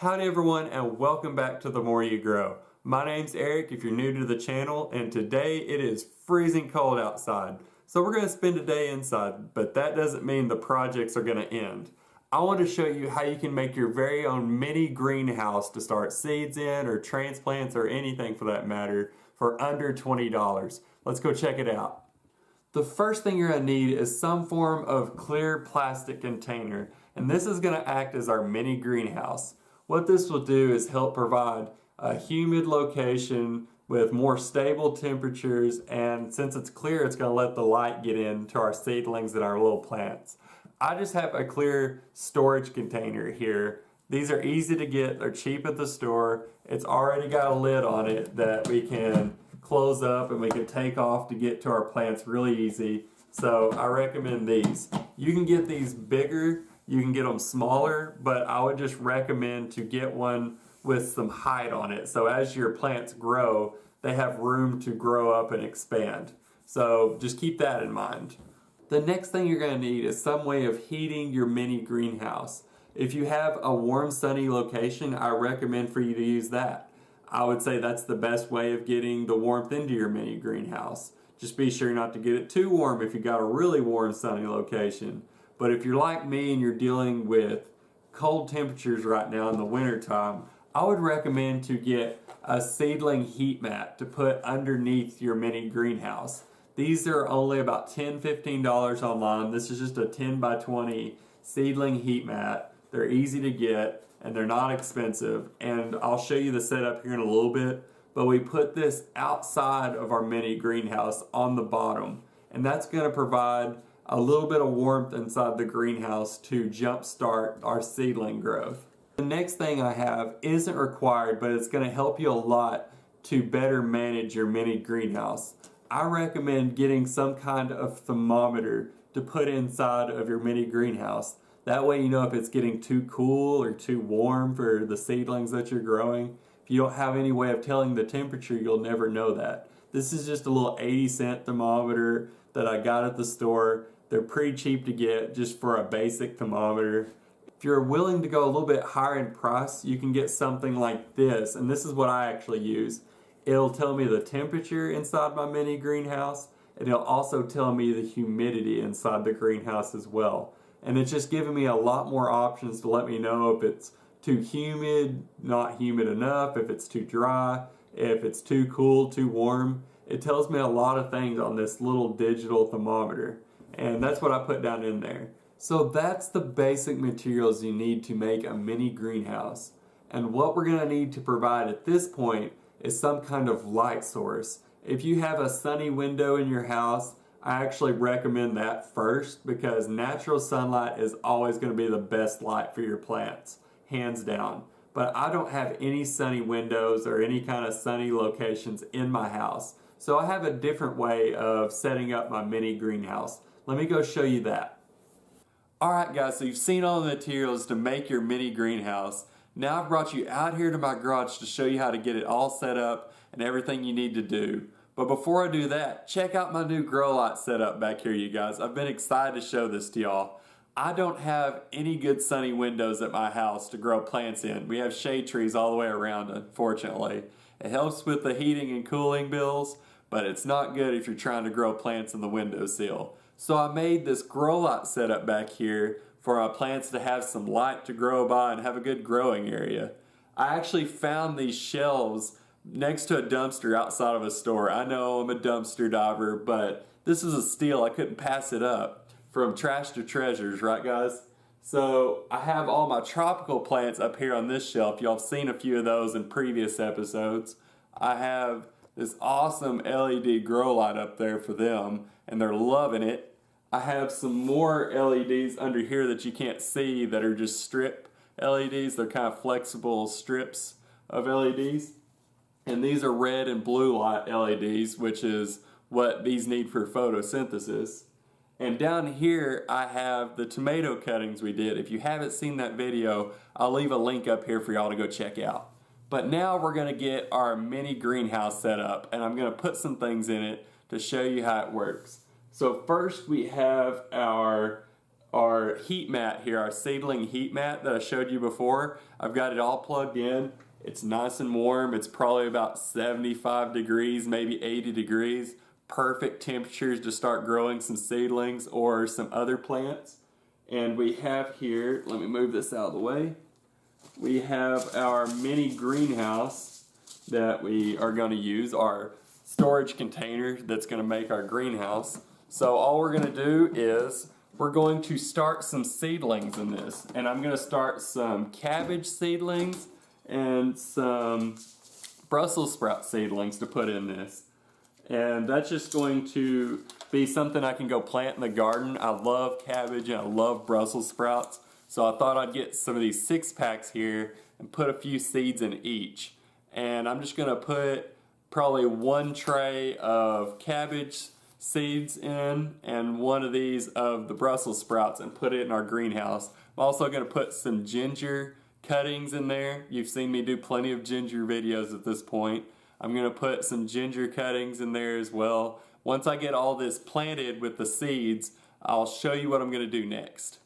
Howdy everyone, and welcome back to The More You Grow. My name's Eric if you're new to the channel, and today it is freezing cold outside. So we're going to spend a day inside, but that doesn't mean the projects are going to end. I want to show you how you can make your very own mini greenhouse to start seeds in, or transplants, or anything for that matter, for under $20. Let's go check it out. The first thing you're going to need is some form of clear plastic container, and this is going to act as our mini greenhouse. What this will do is help provide a humid location with more stable temperatures, and since it's clear, it's going to let the light get into our seedlings and our little plants. I just have a clear storage container here. These are easy to get, they're cheap at the store. It's already got a lid on it that we can close up and we can take off to get to our plants really easy. So I recommend these. You can get these bigger, you can get them smaller, but I would just recommend to get one with some height on it. So as your plants grow, they have room to grow up and expand. So just keep that in mind. The next thing you're going to need is some way of heating your mini greenhouse. If you have a warm, sunny location, I recommend for you to use that. I would say that's the best way of getting the warmth into your mini greenhouse. Just be sure not to get it too warm if you got a really warm, sunny location. But if you're like me and you're dealing with cold temperatures right now in the winter time, I would recommend to get a seedling heat mat to put underneath your mini greenhouse. These are only about $10–15 online. This is just a 10 by 20 seedling heat mat. They're easy to get and they're not expensive. And I'll show you the setup here in a little bit. But we put this outside of our mini greenhouse on the bottom. And that's going to provide a little bit of warmth inside the greenhouse to jumpstart our seedling growth. The next thing I have isn't required, but it's going to help you a lot to better manage your mini greenhouse. I recommend getting some kind of thermometer to put inside of your mini greenhouse. That way you know if it's getting too cool or too warm for the seedlings that you're growing. If you don't have any way of telling the temperature, you'll never know that. This is just a little 80-cent thermometer that I got at the store. They're pretty cheap to get just for a basic thermometer. If you're willing to go a little bit higher in price, you can get something like this, and this is what I actually use. It'll tell me the temperature inside my mini greenhouse, and it'll also tell me the humidity inside the greenhouse as well. And it's just giving me a lot more options to let me know if it's too humid, not humid enough, if it's too dry, if it's too cool, too warm. It tells me a lot of things on this little digital thermometer, and that's what I put down in there. So that's the basic materials you need to make a mini greenhouse. And what we're going to need to provide at this point is some kind of light source. If you have a sunny window in your house, I actually recommend that first, because natural sunlight is always going to be the best light for your plants, hands down. But I don't have any sunny windows or any kind of sunny locations in my house. So I have a different way of setting up my mini greenhouse. Let me go show you that. Alright guys, so you've seen all the materials to make your mini greenhouse. Now I've brought you out here to my garage to show you how to get it all set up and everything you need to do. But before I do that, check out my new grow light setup back here, you guys. I've been excited to show this to y'all. I don't have any good sunny windows at my house to grow plants in. We have shade trees all the way around, unfortunately. It helps with the heating and cooling bills, but it's not good if you're trying to grow plants in the windowsill. So I made this grow light setup back here for our plants to have some light to grow by and have a good growing area. I actually found these shelves next to a dumpster outside of a store. I know I'm a dumpster diver, but this is a steal. I couldn't pass it up. From trash to treasures, right guys? So I have all my tropical plants up here on this shelf. Y'all have seen a few of those in previous episodes. I have this awesome LED grow light up there for them, and they're loving it. I have some more LEDs under here that you can't see that are just strip LEDs. They're kind of flexible strips of LEDs. And these are red and blue light LEDs, which is what these need for photosynthesis. And down here I have the tomato cuttings we did. If you haven't seen that video, I'll leave a link up here for y'all to go check out. But now we're going to get our mini greenhouse set up, and I'm going to put some things in it to show you how it works. So first we have our our heat mat here, our seedling heat mat that I showed you before. I've got it all plugged in. It's nice and warm. It's probably about 75 degrees, maybe 80 degrees. Perfect temperatures to start growing some seedlings or some other plants. And we have here, let me move this out of the way. We have our mini greenhouse that we are going to use, our storage container that's going to make our greenhouse. So all we're going to do is we're going to start some seedlings in this. And I'm going to start some cabbage seedlings and some Brussels sprout seedlings to put in this. And that's just going to be something I can go plant in the garden. I love cabbage and I love Brussels sprouts. So I thought I'd get some of these 6-packs here and put a few seeds in each. And I'm just going to put probably 1 tray of cabbage seeds in and 1 of these of the Brussels sprouts and put it in our greenhouse. I'm also going to put some ginger cuttings in there. You've seen me do plenty of ginger videos at this point. I'm going to put some ginger cuttings in there as well. Once I get all this planted with the seeds, I'll show you what I'm going to do next.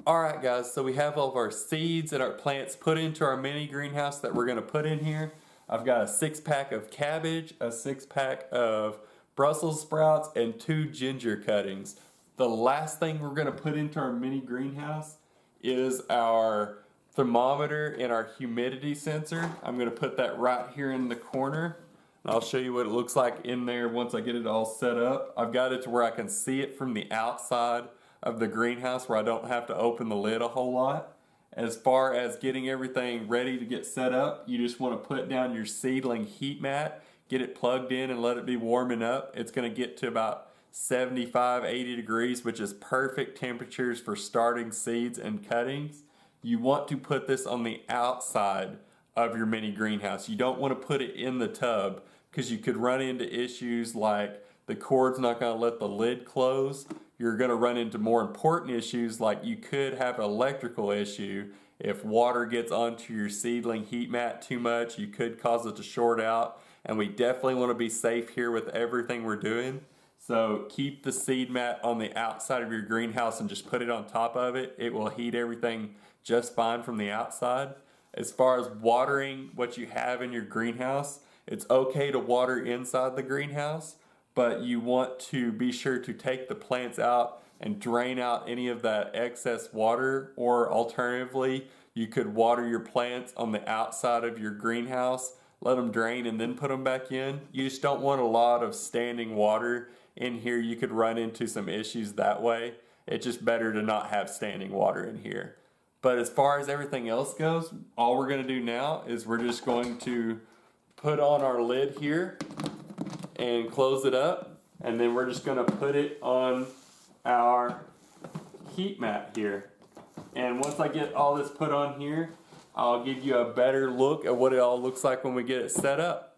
Alright guys, so we have all of our seeds and our plants put into our mini greenhouse that we're going to put in here. I've got a 6-pack of cabbage, a 6-pack of Brussels sprouts, and 2 ginger cuttings. The last thing we're going to put into our mini greenhouse is our thermometer and our humidity sensor. I'm going to put that right here in the corner. And I'll show you what it looks like in there once I get it all set up. I've got it to where I can see it from the outside of the greenhouse where I don't have to open the lid a whole lot. As far as getting everything ready to get set up, you just want to put down your seedling heat mat, get it plugged in and let it be warming up. It's going to get to about 75, 80 degrees, which is perfect temperatures for starting seeds and cuttings. You want to put this on the outside of your mini greenhouse. You don't want to put it in the tub because you could run into issues like the cord's not going to let the lid close. You're going to run into more important issues like you could have an electrical issue. If water gets onto your seedling heat mat too much, you could cause it to short out. And we definitely want to be safe here with everything we're doing. So keep the seed mat on the outside of your greenhouse and just put it on top of it. It will heat everything just fine from the outside. As far as watering what you have in your greenhouse, it's okay to water inside the greenhouse, but you want to be sure to take the plants out and drain out any of that excess water, or alternatively, you could water your plants on the outside of your greenhouse, let them drain and then put them back in. You just don't want a lot of standing water in here. You could run into some issues that way. It's just better to not have standing water in here. But as far as everything else goes, all we're going to do now is we're just going to put on our lid here and close it up, and then we're just going to put it on our heat mat here. And once I get all this put on here, I'll give you a better look at what it all looks like when we get it set up.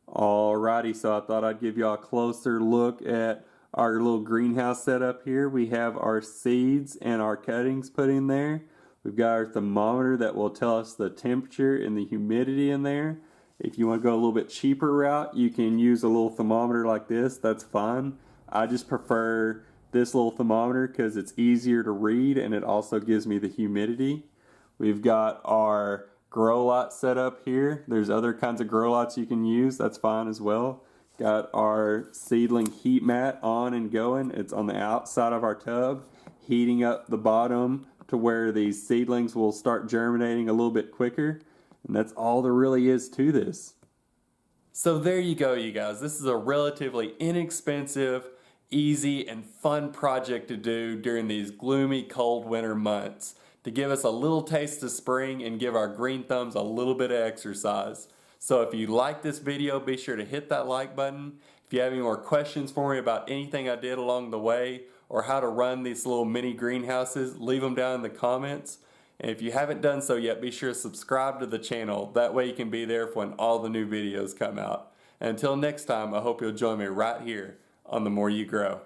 Alrighty, so I thought I'd give you a closer look at our little greenhouse setup here. We have our seeds and our cuttings put in there. We've got our thermometer that will tell us the temperature and the humidity in there. If you want to go a little bit cheaper route, you can use a little thermometer like this. That's fine. I just prefer this little thermometer because it's easier to read and it also gives me the humidity. We've got our grow light set up here. There's other kinds of grow lights you can use. That's fine as well. Got our seedling heat mat on and going. It's on the outside of our tub, heating up the bottom to where these seedlings will start germinating a little bit quicker. And that's all there really is to this. So there you go, you guys. This is a relatively inexpensive, easy, and fun project to do during these gloomy, cold winter months to give us a little taste of spring and give our green thumbs a little bit of exercise. So if you like this video, be sure to hit that like button. If you have any more questions for me about anything I did along the way or how to run these little mini greenhouses, leave them down in the comments. And if you haven't done so yet, be sure to subscribe to the channel. That way you can be there for when all the new videos come out. And until next time, I hope you'll join me right here on The More You Grow.